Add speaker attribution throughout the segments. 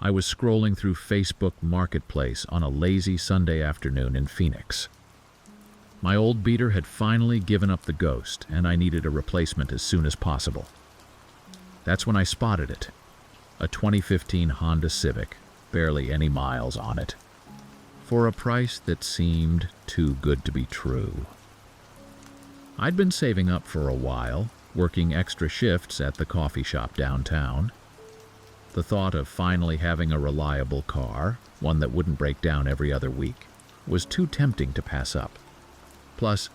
Speaker 1: I was scrolling through Facebook Marketplace on a lazy Sunday afternoon in Phoenix. My old beater had finally given up the ghost, and I needed a replacement as soon as possible. That's when I spotted it. A 2015 Honda Civic, barely any miles on it, for a price that seemed too good to be true. I'd been saving up for a while, working extra shifts at the coffee shop downtown. The thought of finally having a reliable car, one that wouldn't break down every other week, was too tempting to pass up. Plus,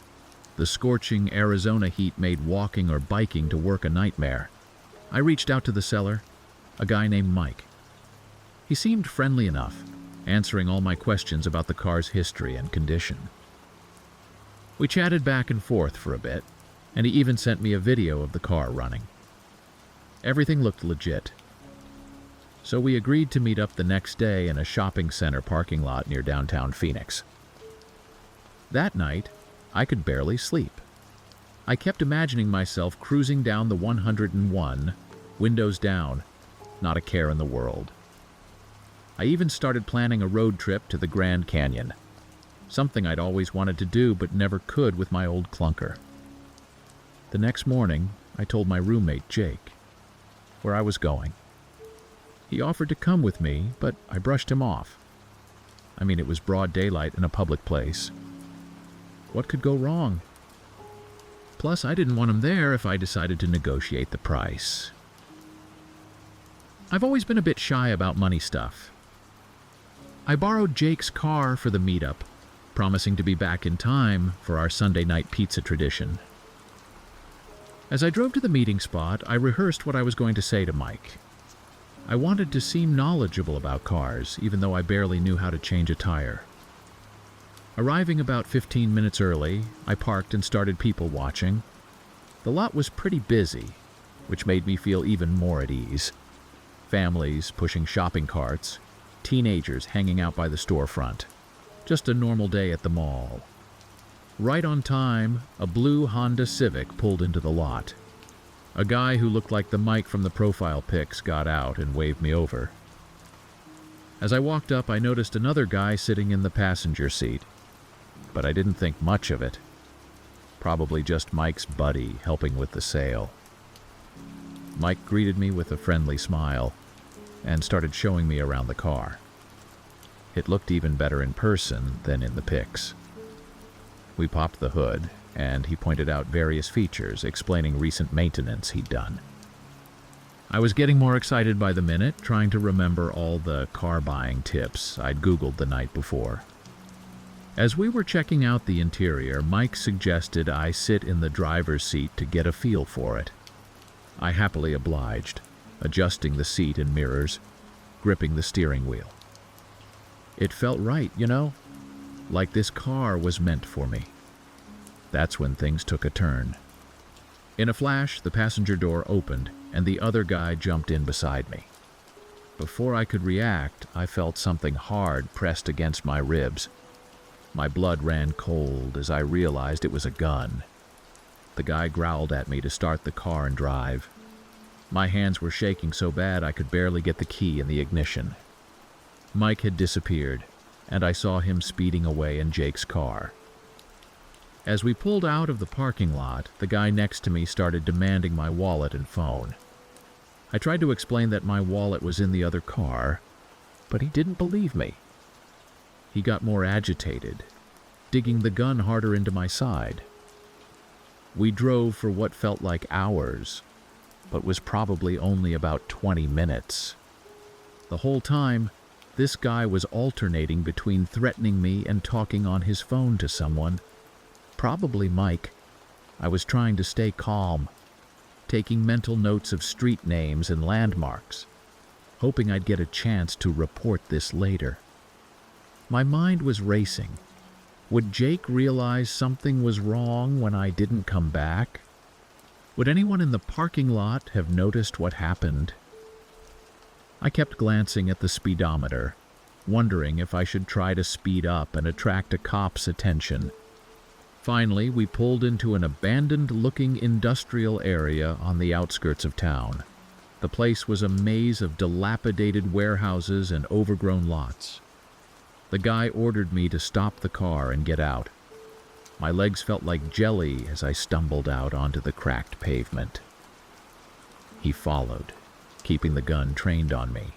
Speaker 1: the scorching Arizona heat made walking or biking to work a nightmare. I reached out to the seller, a guy named Mike. He seemed friendly enough, answering all my questions about the car's history and condition. We chatted back and forth for a bit, and he even sent me a video of the car running. Everything looked legit. So we agreed to meet up the next day in a shopping center parking lot near downtown Phoenix. That night, I could barely sleep. I kept imagining myself cruising down the 101, windows down, not a care in the world. I even started planning a road trip to the Grand Canyon, something I'd always wanted to do but never could with my old clunker. The next morning, I told my roommate, Jake, where I was going. He offered to come with me, but I brushed him off. I mean, it was broad daylight in a public place. What could go wrong? Plus, I didn't want him there if I decided to negotiate the price. I've always been a bit shy about money stuff. I borrowed Jake's car for the meetup, promising to be back in time for our Sunday night pizza tradition. As I drove to the meeting spot, I rehearsed what I was going to say to Mike. I wanted to seem knowledgeable about cars, even though I barely knew how to change a tire. Arriving about 15 minutes early, I parked and started people watching. The lot was pretty busy, which made me feel even more at ease. Families pushing shopping carts, teenagers hanging out by the storefront. Just a normal day at the mall. Right on time, a blue Honda Civic pulled into the lot. A guy who looked like the Mike from the profile pics got out and waved me over. As I walked up, I noticed another guy sitting in the passenger seat, but I didn't think much of it. Probably just Mike's buddy helping with the sale. Mike greeted me with a friendly smile and started showing me around the car. It looked even better in person than in the pics. We popped the hood, and he pointed out various features, explaining recent maintenance he'd done. I was getting more excited by the minute, trying to remember all the car buying tips I'd Googled the night before. As we were checking out the interior, Mike suggested I sit in the driver's seat to get a feel for it. I happily obliged, adjusting the seat and mirrors, gripping the steering wheel. It felt right, like this car was meant for me. That's when things took a turn. In a flash, the passenger door opened, and the other guy jumped in beside me. Before I could react, I felt something hard pressed against my ribs. My blood ran cold as I realized it was a gun. The guy growled at me to start the car and drive. My hands were shaking so bad I could barely get the key in the ignition. Mike had disappeared, and I saw him speeding away in Jake's car. As we pulled out of the parking lot, the guy next to me started demanding my wallet and phone. I tried to explain that my wallet was in the other car, but he didn't believe me. He got more agitated, digging the gun harder into my side. We drove for what felt like hours, but was probably only about 20 minutes. The whole time, this guy was alternating between threatening me and talking on his phone to someone, probably Mike. I was trying to stay calm, taking mental notes of street names and landmarks, hoping I'd get a chance to report this later. My mind was racing. Would Jake realize something was wrong when I didn't come back? Would anyone in the parking lot have noticed what happened? I kept glancing at the speedometer, wondering if I should try to speed up and attract a cop's attention. Finally, we pulled into an abandoned-looking industrial area on the outskirts of town. The place was a maze of dilapidated warehouses and overgrown lots. The guy ordered me to stop the car and get out. My legs felt like jelly as I stumbled out onto the cracked pavement. He followed, keeping the gun trained on me.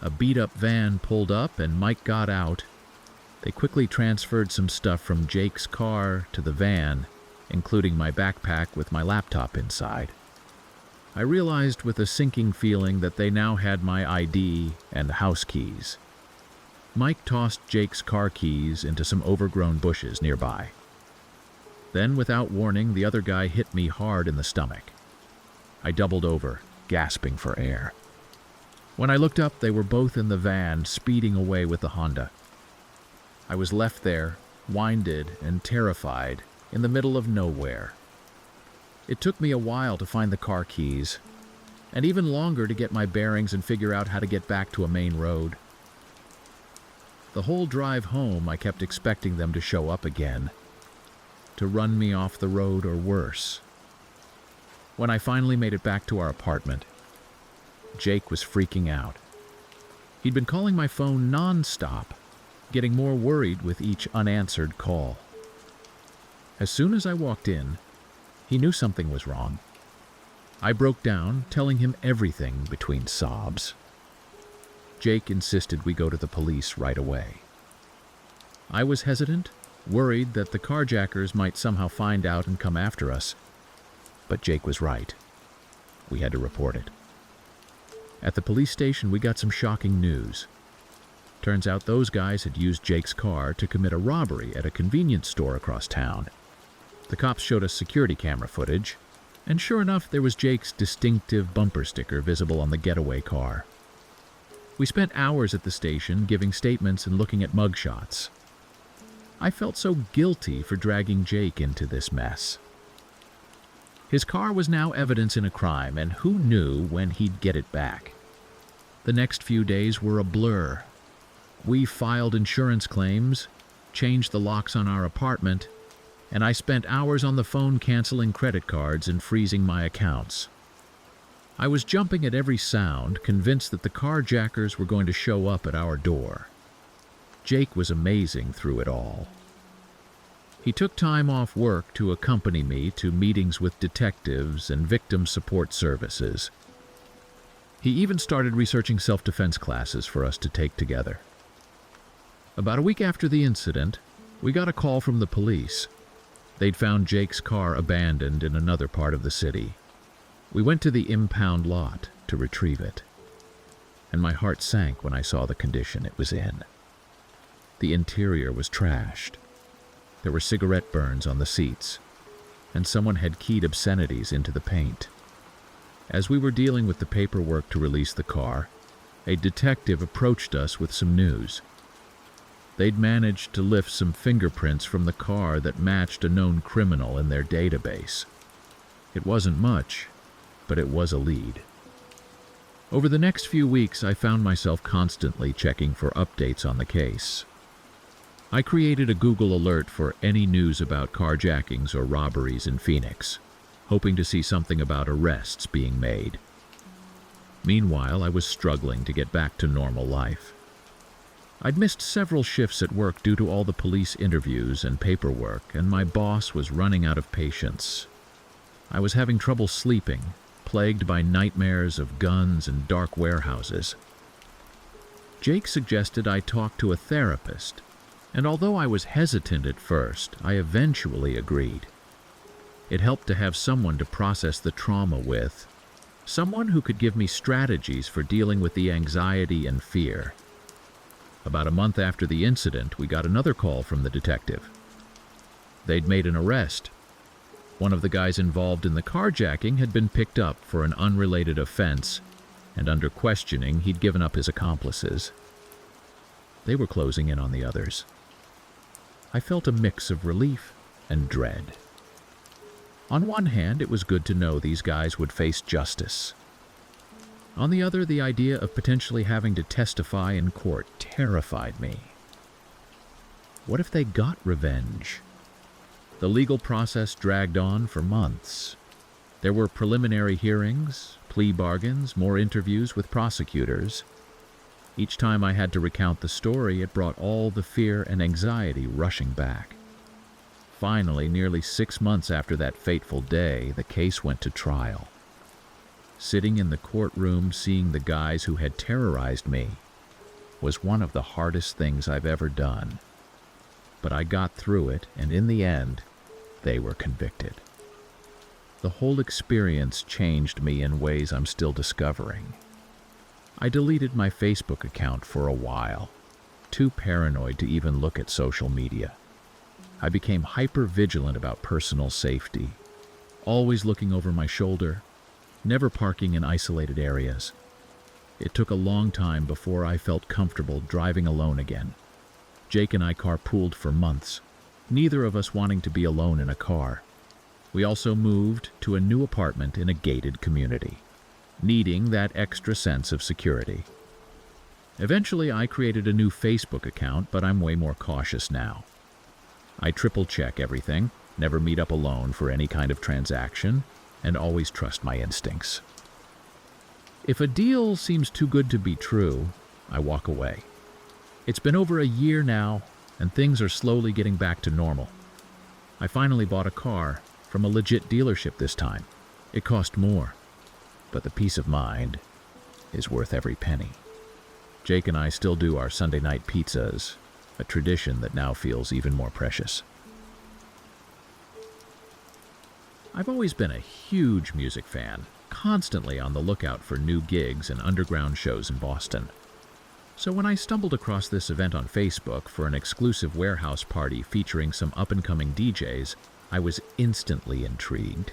Speaker 1: A beat-up van pulled up and Mike got out. They quickly transferred some stuff from Jake's car to the van, including my backpack with my laptop inside. I realized with a sinking feeling that they now had my ID and house keys. Mike tossed Jake's car keys into some overgrown bushes nearby. Then, without warning, the other guy hit me hard in the stomach. I doubled over, gasping for air. When I looked up, they were both in the van, speeding away with the Honda. I was left there, winded and terrified, in the middle of nowhere. It took me a while to find the car keys, and even longer to get my bearings and figure out how to get back to a main road. The whole drive home, I kept expecting them to show up again, to run me off the road or worse. When I finally made it back to our apartment, Jake was freaking out. He'd been calling my phone non-stop, getting more worried with each unanswered call. As soon as I walked in, he knew something was wrong. I broke down, telling him everything between sobs. Jake insisted we go to the police right away. I was hesitant, worried that the carjackers might somehow find out and come after us. But Jake was right. We had to report it. At the police station, we got some shocking news. Turns out those guys had used Jake's car to commit a robbery at a convenience store across town. The cops showed us security camera footage, and sure enough, there was Jake's distinctive bumper sticker visible on the getaway car. We spent hours at the station giving statements and looking at mugshots. I felt so guilty for dragging Jake into this mess. His car was now evidence in a crime, and who knew when he'd get it back? The next few days were a blur. We filed insurance claims, changed the locks on our apartment, and I spent hours on the phone canceling credit cards and freezing my accounts. I was jumping at every sound, convinced that the carjackers were going to show up at our door. Jake was amazing through it all. He took time off work to accompany me to meetings with detectives and victim support services. He even started researching self-defense classes for us to take together. About a week after the incident, we got a call from the police. They'd found Jake's car abandoned in another part of the city. We went to the impound lot to retrieve it, and my heart sank when I saw the condition it was in. The interior was trashed. There were cigarette burns on the seats, and someone had keyed obscenities into the paint. As we were dealing with the paperwork to release the car, a detective approached us with some news. They'd managed to lift some fingerprints from the car that matched a known criminal in their database. It wasn't much, but it was a lead. Over the next few weeks, I found myself constantly checking for updates on the case. I created a Google alert for any news about carjackings or robberies in Phoenix, hoping to see something about arrests being made. Meanwhile, I was struggling to get back to normal life. I'd missed several shifts at work due to all the police interviews and paperwork, and my boss was running out of patience. I was having trouble sleeping, plagued by nightmares of guns and dark warehouses. Jake suggested I talk to a therapist, and although I was hesitant at first, I eventually agreed. It helped to have someone to process the trauma with, someone who could give me strategies for dealing with the anxiety and fear. About a month after the incident, we got another call from the detective. They'd made an arrest. One of the guys involved in the carjacking had been picked up for an unrelated offense, and under questioning, he'd given up his accomplices. They were closing in on the others. I felt a mix of relief and dread. On one hand, it was good to know these guys would face justice. On the other, the idea of potentially having to testify in court terrified me. What if they got revenge? The legal process dragged on for months. There were preliminary hearings, Plea bargains, more interviews with prosecutors. Each time I had to recount the story, it brought all the fear and anxiety rushing back. Finally, nearly 6 months after that fateful day, the case went to trial. Sitting in the courtroom, seeing the guys who had terrorized me was one of the hardest things I've ever done. But I got through it, and in the end, they were convicted. The whole experience changed me in ways I'm still discovering. I deleted my Facebook account for a while, too paranoid to even look at social media. I became hyper-vigilant about personal safety, always looking over my shoulder, never parking in isolated areas. It took a long time before I felt comfortable driving alone again. Jake and I carpooled for months, neither of us wanting to be alone in a car. We also moved to a new apartment in a gated community, needing that extra sense of security. Eventually, I created a new Facebook account, but I'm way more cautious now. I triple-check everything, never meet up alone for any kind of transaction, and always trust my instincts. If a deal seems too good to be true, I walk away. It's been over a year now, and things are slowly getting back to normal. I finally bought a car from a legit dealership this time. It cost more, but the peace of mind is worth every penny. Jake and I still do our Sunday night pizzas, a tradition that now feels even more precious. I've always been a huge music fan, constantly on the lookout for new gigs and underground shows in Boston. So when I stumbled across this event on Facebook for an exclusive warehouse party featuring some up-and-coming DJs, I was instantly intrigued.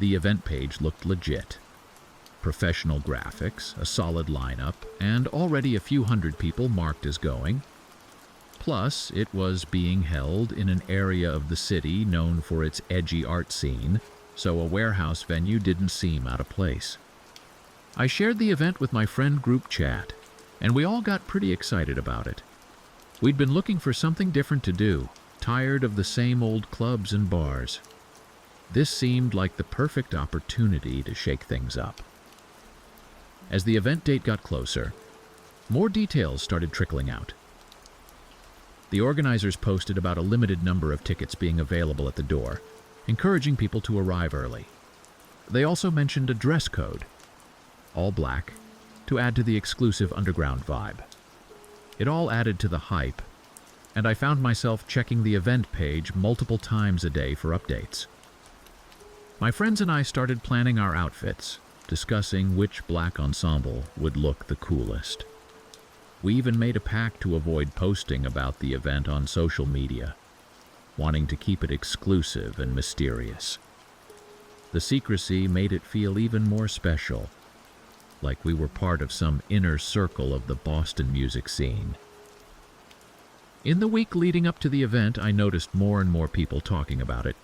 Speaker 1: The event page looked legit. Professional graphics, a solid lineup, and already a few hundred people marked as going. Plus, it was being held in an area of the city known for its edgy art scene, so a warehouse venue didn't seem out of place. I shared the event with my friend group chat, and we all got pretty excited about it. We'd been looking for something different to do, tired of the same old clubs and bars. This seemed like the perfect opportunity to shake things up. As the event date got closer, more details started trickling out. The organizers posted about a limited number of tickets being available at the door, encouraging people to arrive early. They also mentioned a dress code, all black, to add to the exclusive underground vibe. It all added to the hype, and I found myself checking the event page multiple times a day for updates. My friends and I started planning our outfits, discussing which black ensemble would look the coolest. We even made a pact to avoid posting about the event on social media, wanting to keep it exclusive and mysterious. The secrecy made it feel even more special, like we were part of some inner circle of the Boston music scene. In the week leading up to the event, I noticed more and more people talking about it.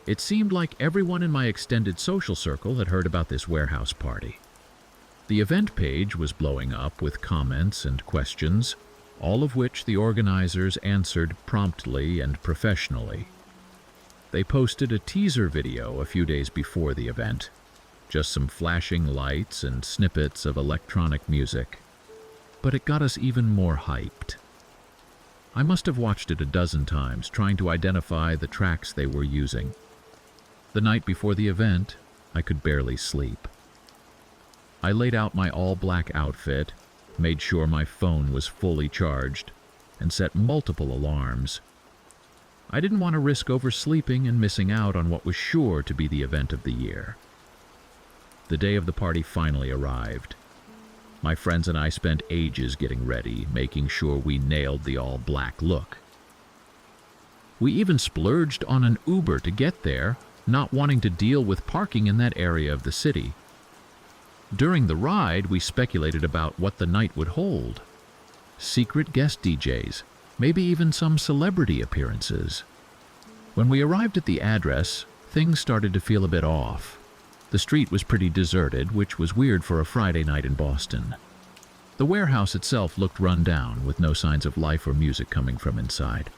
Speaker 1: It seemed like everyone in my extended social circle had heard about this warehouse party. The event page was blowing up with comments and questions, all of which the organizers answered promptly and professionally. They posted a teaser video a few days before the event, just some flashing lights and snippets of electronic music. But it got us even more hyped. I must have watched it a dozen times, trying to identify the tracks they were using. The night before the event, I could barely sleep. I laid out my all-black outfit, made sure my phone was fully charged, and set multiple alarms. I didn't want to risk oversleeping and missing out on what was sure to be the event of the year. The day of the party finally arrived. My friends and I spent ages getting ready, making sure we nailed the all-black look. We even splurged on an Uber to get there, not wanting to deal with parking in that area of the city. During the ride, we speculated about what the night would hold. Secret guest DJs, maybe even some celebrity appearances. When we arrived at the address, things started to feel a bit off. The street was pretty deserted, which was weird for a Friday night in Boston. The warehouse itself looked run down, with no signs of life or music coming from inside.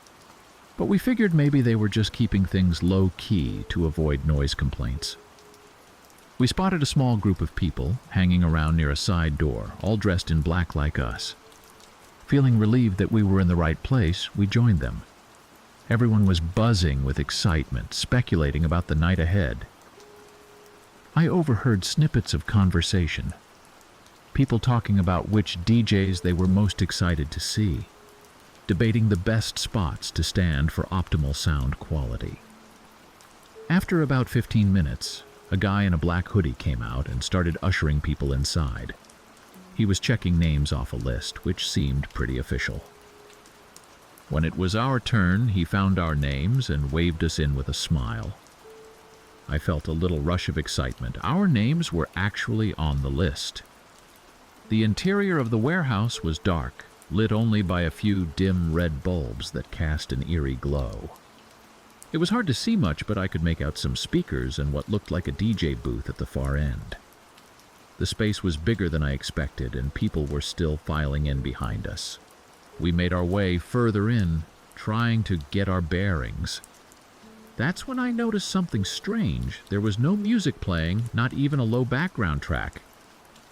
Speaker 1: But we figured maybe they were just keeping things low-key to avoid noise complaints. We spotted a small group of people hanging around near a side door, all dressed in black like us. Feeling relieved that we were in the right place, we joined them. Everyone was buzzing with excitement, speculating about the night ahead. I overheard snippets of conversation. People talking about which DJs they were most excited to see, debating the best spots to stand for optimal sound quality. After about 15 minutes, a guy in a black hoodie came out and started ushering people inside. He was checking names off a list, which seemed pretty official. When it was our turn, he found our names and waved us in with a smile. I felt a little rush of excitement. Our names were actually on the list. The interior of the warehouse was dark, lit only by a few dim red bulbs that cast an eerie glow. It was hard to see much, but I could make out some speakers and what looked like a DJ booth at the far end. The space was bigger than I expected, and people were still filing in behind us. We made our way further in, trying to get our bearings. That's when I noticed something strange. There was no music playing, not even a low background track.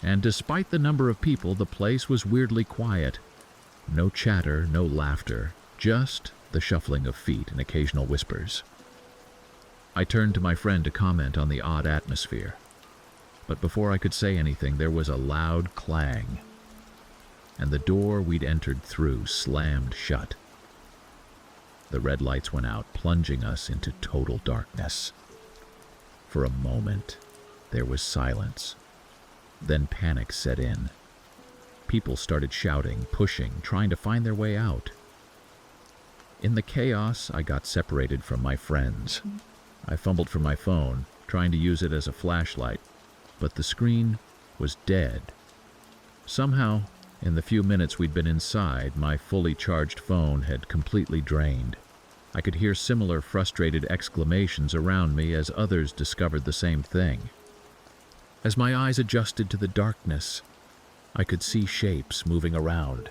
Speaker 1: And despite the number of people, the place was weirdly quiet. No chatter, no laughter, just the shuffling of feet and occasional whispers. I turned to my friend to comment on the odd atmosphere. But before I could say anything, there was a loud clang, and the door we'd entered through slammed shut. The red lights went out, plunging us into total darkness. For a moment, there was silence. Then panic set in. People started shouting, pushing, trying to find their way out. In the chaos, I got separated from my friends. I fumbled for my phone, trying to use it as a flashlight, but the screen was dead. Somehow, in the few minutes we'd been inside, my fully charged phone had completely drained. I could hear similar frustrated exclamations around me as others discovered the same thing. As my eyes adjusted to the darkness, I could see shapes moving around,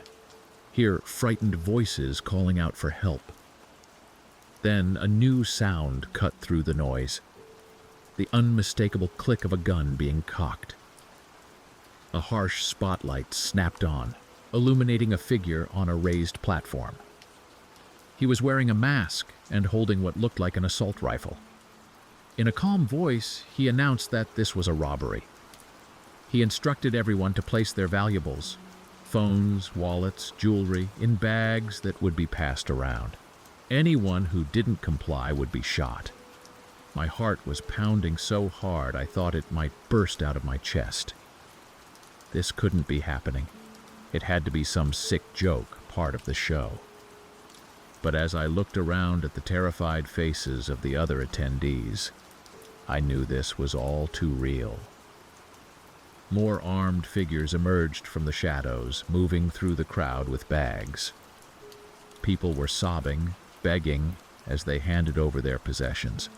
Speaker 1: hear frightened voices calling out for help. Then a new sound cut through the noise, the unmistakable click of a gun being cocked. A harsh spotlight snapped on, illuminating a figure on a raised platform. He was wearing a mask and holding what looked like an assault rifle. In a calm voice, he announced that this was a robbery. He instructed everyone to place their valuables, phones, wallets, jewelry, in bags that would be passed around. Anyone who didn't comply would be shot. My heart was pounding so hard I thought it might burst out of my chest. This couldn't be happening. It had to be some sick joke, part of the show. But as I looked around at the terrified faces of the other attendees, I knew this was all too real. More armed figures emerged from the shadows, moving through the crowd with bags. People were sobbing, begging, as they handed over their possessions.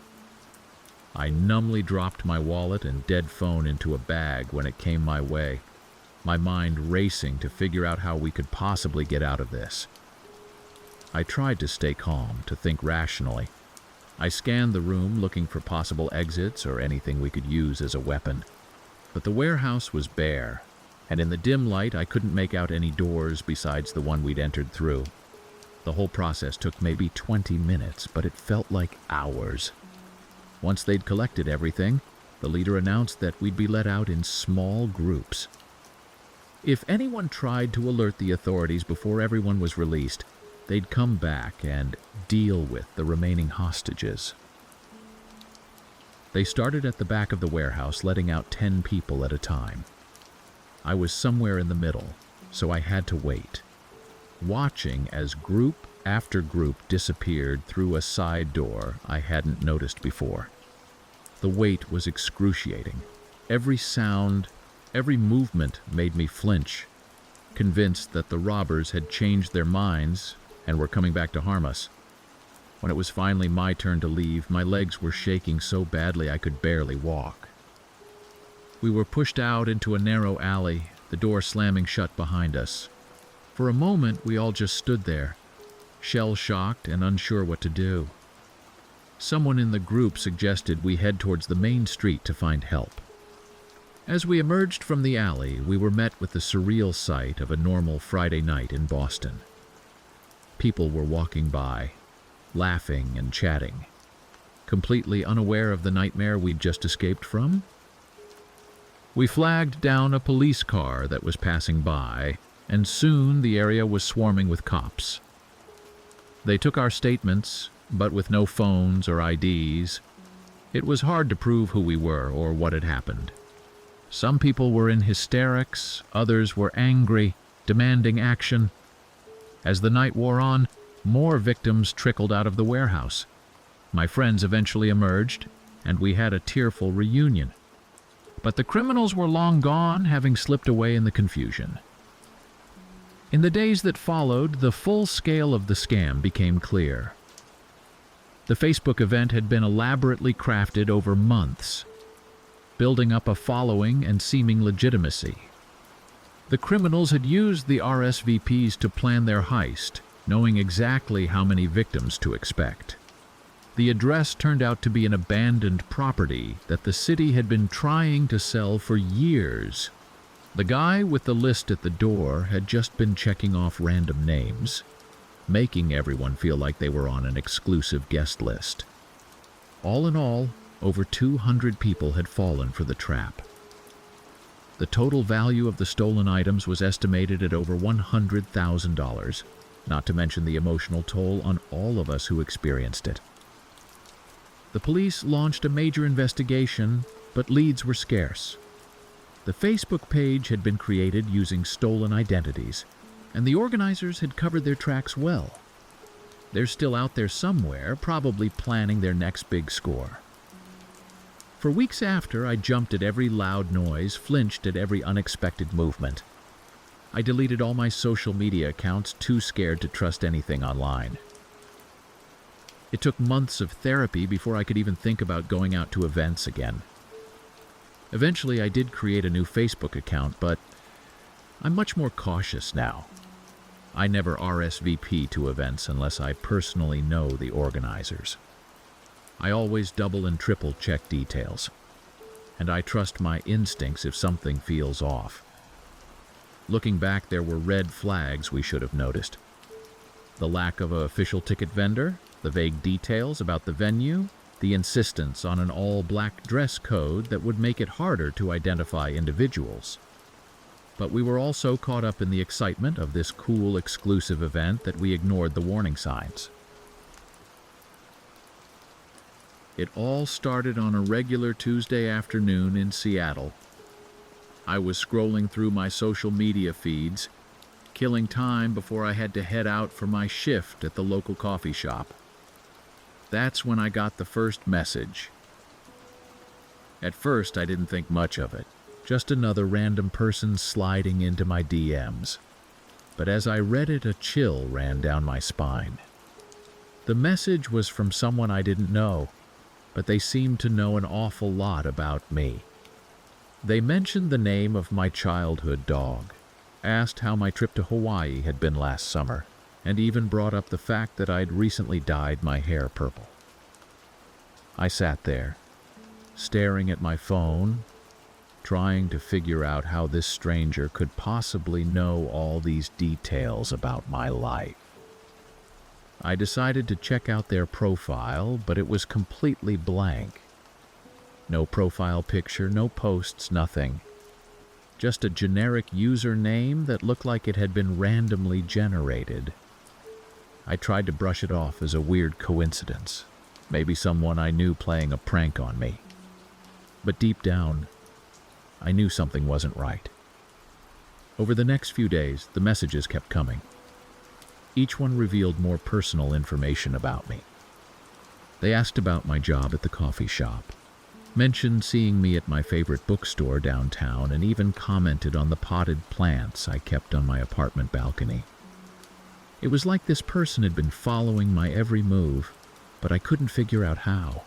Speaker 1: I numbly dropped my wallet and dead phone into a bag when it came my way, my mind racing to figure out how we could possibly get out of this. I tried to stay calm, to think rationally. I scanned the room looking for possible exits or anything we could use as a weapon. But the warehouse was bare, and in the dim light I couldn't make out any doors besides the one we'd entered through. The whole process took maybe 20 minutes, but it felt like hours. Once they'd collected everything, the leader announced that we'd be let out in small groups. If anyone tried to alert the authorities before everyone was released, they'd come back and deal with the remaining hostages. They started at the back of the warehouse, letting out 10 people at a time. I was somewhere in the middle, so I had to wait, watching as group after group disappeared through a side door I hadn't noticed before. The wait was excruciating. Every sound, every movement made me flinch, convinced that the robbers had changed their minds and were coming back to harm us. When it was finally my turn to leave, my legs were shaking so badly I could barely walk. We were pushed out into a narrow alley, the door slamming shut behind us. For a moment, we all just stood there, shell-shocked and unsure what to do. Someone in the group suggested we head towards the main street to find help. As we emerged from the alley, we were met with the surreal sight of a normal Friday night in Boston. People were walking by, laughing and chatting, completely unaware of the nightmare we'd just escaped from. We flagged down a police car that was passing by, and soon the area was swarming with cops. They took our statements, but with no phones or IDs, it was hard to prove who we were or what had happened. Some people were in hysterics, others were angry, demanding action. As the night wore on, more victims trickled out of the warehouse. My friends eventually emerged, and we had a tearful reunion. But the criminals were long gone, having slipped away in the confusion. In the days that followed, the full scale of the scam became clear. The Facebook event had been elaborately crafted over months, building up a following and seeming legitimacy. The criminals had used the RSVPs to plan their heist, knowing exactly how many victims to expect. The address turned out to be an abandoned property that the city had been trying to sell for years. The guy with the list at the door had just been checking off random names, making everyone feel like they were on an exclusive guest list. All in all, over 200 people had fallen for the trap. The total value of the stolen items was estimated at over $100,000, not to mention the emotional toll on all of us who experienced it. The police launched a major investigation, but leads were scarce. The Facebook page had been created using stolen identities, and the organizers had covered their tracks well. They're still out there somewhere, probably planning their next big score. For weeks after, I jumped at every loud noise, flinched at every unexpected movement. I deleted all my social media accounts, too scared to trust anything online. It took months of therapy before I could even think about going out to events again. Eventually, I did create a new Facebook account, but I'm much more cautious now. I never RSVP to events unless I personally know the organizers. I always double and triple check details, and I trust my instincts if something feels off. Looking back, there were red flags we should have noticed. The lack of an official ticket vendor, the vague details about the venue, the insistence on an all-black dress code that would make it harder to identify individuals. But we were also caught up in the excitement of this cool, exclusive event that we ignored the warning signs. It all started on a regular Tuesday afternoon in Seattle. I was scrolling through my social media feeds, killing time before I had to head out for my shift at the local coffee shop. That's when I got the first message. At first, I didn't think much of it, just another random person sliding into my DMs. But as I read it, a chill ran down my spine. The message was from someone I didn't know, but they seemed to know an awful lot about me. They mentioned the name of my childhood dog, asked how my trip to Hawaii had been last summer, and even brought up the fact that I'd recently dyed my hair purple. I sat there, staring at my phone, trying to figure out how this stranger could possibly know all these details about my life. I decided to check out their profile, but it was completely blank. No profile picture, no posts, nothing. Just a generic username that looked like it had been randomly generated. I tried to brush it off as a weird coincidence, maybe someone I knew playing a prank on me. But deep down, I knew something wasn't right. Over the next few days, the messages kept coming. Each one revealed more personal information about me. They asked about my job at the coffee shop, mentioned seeing me at my favorite bookstore downtown, and even commented on the potted plants I kept on my apartment balcony. It was like this person had been following my every move, but I couldn't figure out how.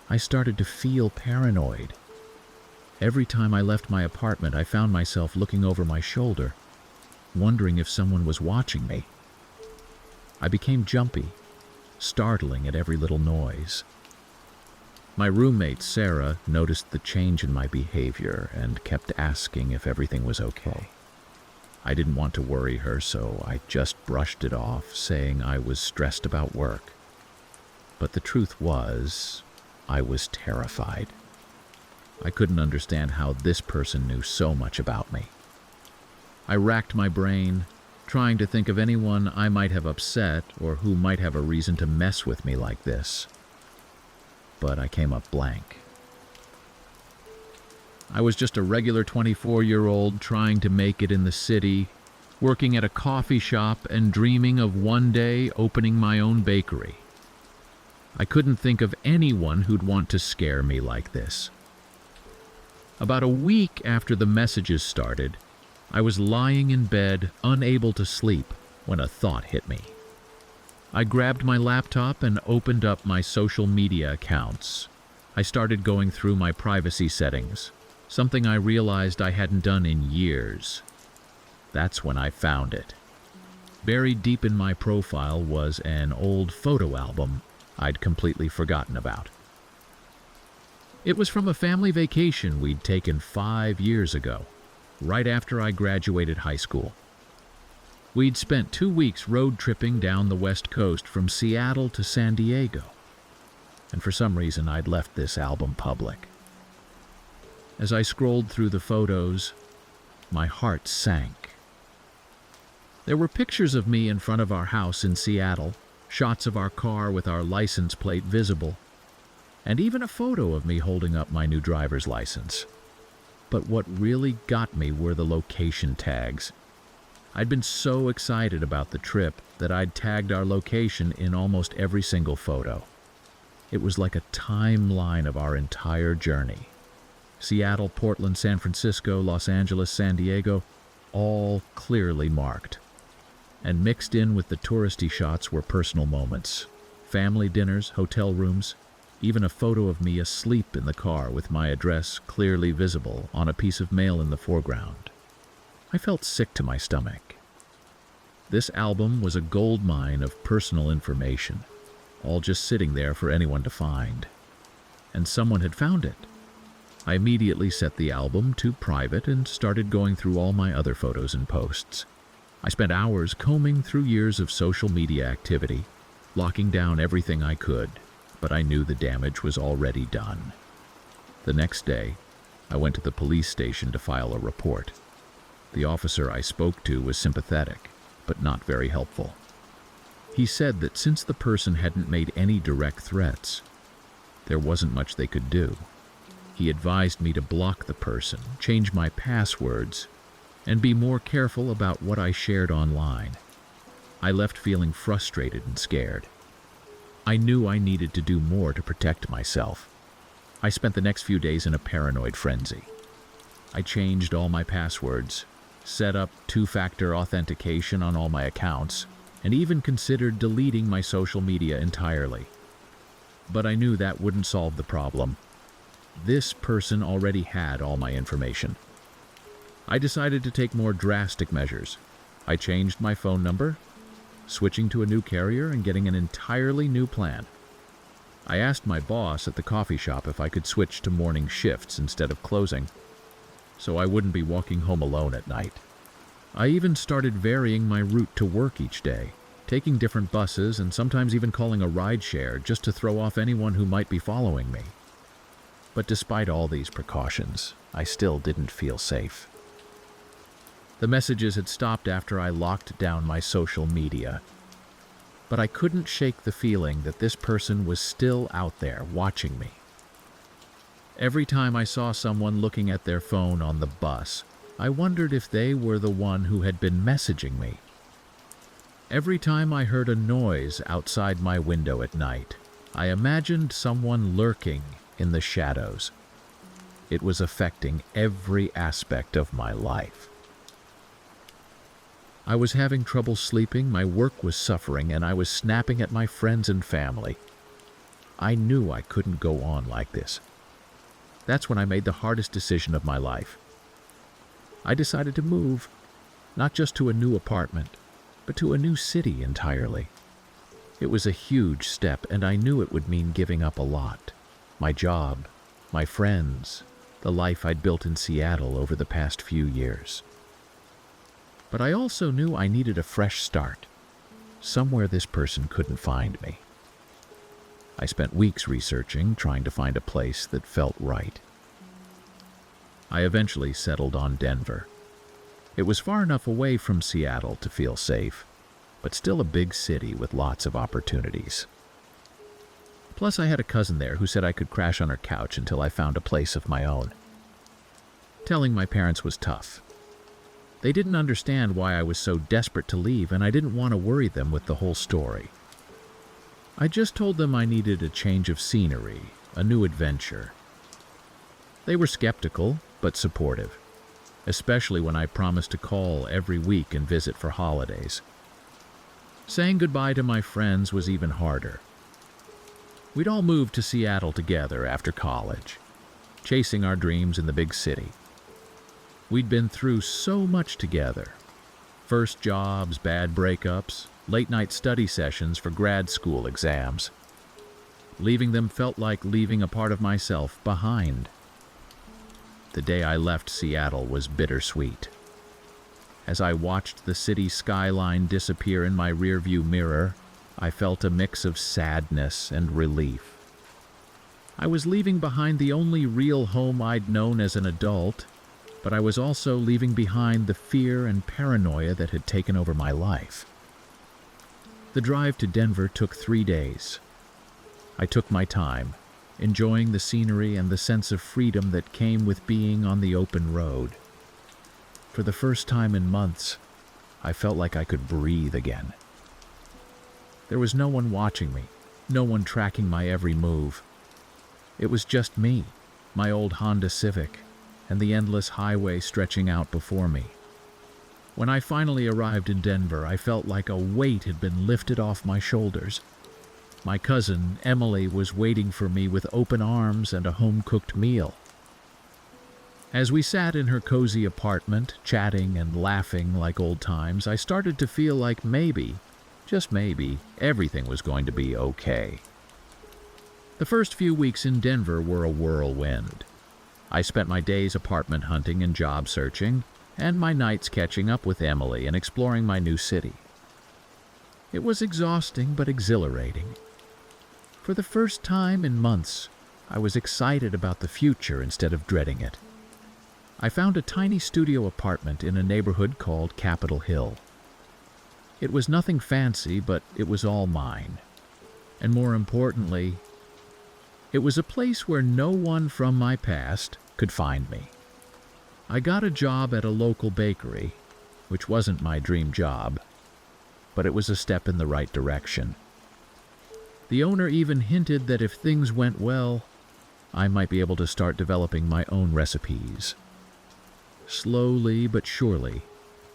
Speaker 1: I started to feel paranoid. Every time I left my apartment, I found myself looking over my shoulder, wondering if someone was watching me. I became jumpy, startling at every little noise. My roommate, Sarah, noticed the change in my behavior and kept asking if everything was okay. I didn't want to worry her, so I just brushed it off, saying I was stressed about work. But the truth was, I was terrified. I couldn't understand how this person knew so much about me. I racked my brain, trying to think of anyone I might have upset or who might have a reason to mess with me like this. But I came up blank. I was just a regular 24-year-old trying to make it in the city, working at a coffee shop and dreaming of one day opening my own bakery. I couldn't think of anyone who'd want to scare me like this. About a week after the messages started, I was lying in bed, unable to sleep, when a thought hit me. I grabbed my laptop and opened up my social media accounts. I started going through my privacy settings, something I realized I hadn't done in years. That's when I found it. Buried deep in my profile was an old photo album I'd completely forgotten about. It was from a family vacation we'd taken 5 years ago, right after I graduated high school. We'd spent 2 weeks road tripping down the West Coast from Seattle to San Diego, and for some reason I'd left this album public. As I scrolled through the photos, my heart sank. There were pictures of me in front of our house in Seattle, shots of our car with our license plate visible, and even a photo of me holding up my new driver's license. But what really got me were the location tags. I'd been so excited about the trip that I'd tagged our location in almost every single photo. It was like a timeline of our entire journey. Seattle, Portland, San Francisco, Los Angeles, San Diego, all clearly marked. And mixed in with the touristy shots were personal moments, family dinners, hotel rooms, even a photo of me asleep in the car with my address clearly visible on a piece of mail in the foreground. I felt sick to my stomach. This album was a gold mine of personal information, all just sitting there for anyone to find. And someone had found it. I immediately set the album to private and started going through all my other photos and posts. I spent hours combing through years of social media activity, locking down everything I could, but I knew the damage was already done. The next day, I went to the police station to file a report. The officer I spoke to was sympathetic, but not very helpful. He said that since the person hadn't made any direct threats, there wasn't much they could do. He advised me to block the person, change my passwords, and be more careful about what I shared online. I left feeling frustrated and scared. I knew I needed to do more to protect myself. I spent the next few days in a paranoid frenzy. I changed all my passwords, set up 2-factor authentication on all my accounts, and even considered deleting my social media entirely. But I knew that wouldn't solve the problem. This person already had all my information. I decided to take more drastic measures. I changed my phone number, switching to a new carrier and getting an entirely new plan. I asked my boss at the coffee shop if I could switch to morning shifts instead of closing, so I wouldn't be walking home alone at night. I even started varying my route to work each day, taking different buses and sometimes even calling a rideshare just to throw off anyone who might be following me. But despite all these precautions, I still didn't feel safe. The messages had stopped after I locked down my social media, but I couldn't shake the feeling that this person was still out there watching me. Every time I saw someone looking at their phone on the bus, I wondered if they were the one who had been messaging me. Every time I heard a noise outside my window at night, I imagined someone lurking in the shadows. It was affecting every aspect of my life. I was having trouble sleeping, my work was suffering, and I was snapping at my friends and family. I knew I couldn't go on like this. That's when I made the hardest decision of my life. I decided to move, not just to a new apartment, but to a new city entirely. It was a huge step, and I knew it would mean giving up a lot. my job, my friends, the life I'd built in Seattle over the past few years. But I also knew I needed a fresh start, somewhere this person couldn't find me. I spent weeks researching, trying to find a place that felt right. I eventually settled on Denver. It was far enough away from Seattle to feel safe, but still a big city with lots of opportunities. Plus, I had a cousin there who said I could crash on her couch until I found a place of my own. Telling my parents was tough. They didn't understand why I was so desperate to leave, and I didn't want to worry them with the whole story. I just told them I needed a change of scenery, a new adventure. They were skeptical, but supportive, especially when I promised to call every week and visit for holidays. Saying goodbye to my friends was even harder. We'd all moved to Seattle together after college, chasing our dreams in the big city. We'd been through so much together. First jobs, bad breakups, late-night study sessions for grad school exams. Leaving them felt like leaving a part of myself behind. The day I left Seattle was bittersweet. As I watched the city skyline disappear in my rearview mirror, I felt a mix of sadness and relief. I was leaving behind the only real home I'd known as an adult, but I was also leaving behind the fear and paranoia that had taken over my life. The drive to Denver took 3 days. I took my time, enjoying the scenery and the sense of freedom that came with being on the open road. For the first time in months, I felt like I could breathe again. There was no one watching me, no one tracking my every move. It was just me, my old Honda Civic, and the endless highway stretching out before me. When I finally arrived in Denver, I felt like a weight had been lifted off my shoulders. My cousin, Emily, was waiting for me with open arms and a home-cooked meal. As we sat in her cozy apartment, chatting and laughing like old times, I started to feel like maybe, just maybe, everything was going to be okay. The first few weeks in Denver were a whirlwind. I spent my days apartment hunting and job searching, and my nights catching up with Emily and exploring my new city. It was exhausting but exhilarating. For the first time in months, I was excited about the future instead of dreading it. I found a tiny studio apartment in a neighborhood called Capitol Hill. It was nothing fancy, but it was all mine. And more importantly, it was a place where no one from my past could find me. I got a job at a local bakery, which wasn't my dream job, but it was a step in the right direction. The owner even hinted that if things went well, I might be able to start developing my own recipes. Slowly but surely,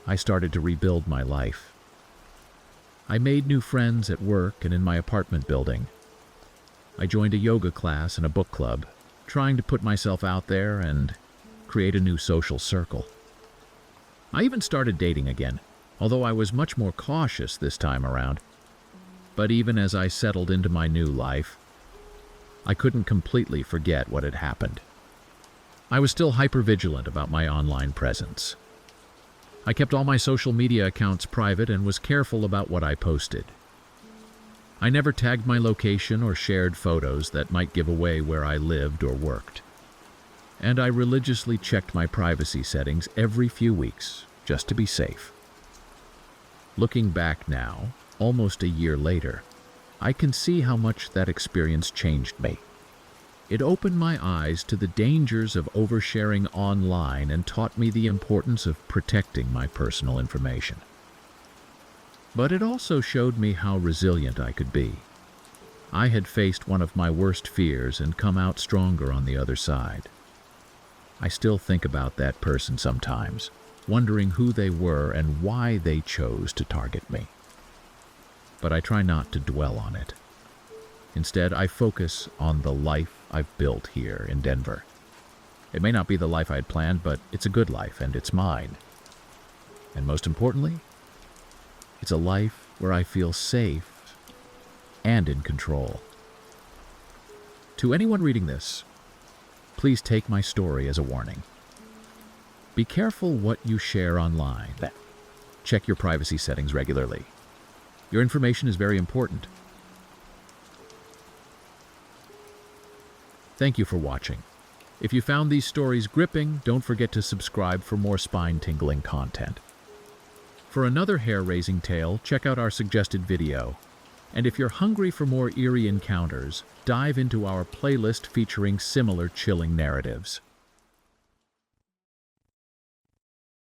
Speaker 1: I started to rebuild my life. I made new friends at work and in my apartment building. I joined a yoga class and a book club, trying to put myself out there and create a new social circle. I even started dating again, although I was much more cautious this time around. But even as I settled into my new life, I couldn't completely forget what had happened. I was still hyper-vigilant about my online presence. I kept all my social media accounts private and was careful about what I posted. I never tagged my location or shared photos that might give away where I lived or worked. And I religiously checked my privacy settings every few weeks, just to be safe. Looking back now, almost a year later, I can see how much that experience changed me. It opened my eyes to the dangers of oversharing online and taught me the importance of protecting my personal information. But it also showed me how resilient I could be. I had faced one of my worst fears and come out stronger on the other side. I still think about that person sometimes, wondering who they were and why they chose to target me. But I try not to dwell on it. Instead, I focus on the life I've built here in Denver. It may not be the life I had planned, but it's a good life and it's mine. And most importantly, it's a life where I feel safe and in control. To anyone reading this, please take my story as a warning. Be careful what you share online. Check your privacy settings regularly. Your information is very important. Thank you for watching. If you found these stories gripping, don't forget to subscribe for more spine-tingling content. For another hair-raising tale, check out our suggested video. And if you're hungry for more eerie encounters, dive into our playlist featuring similar chilling narratives.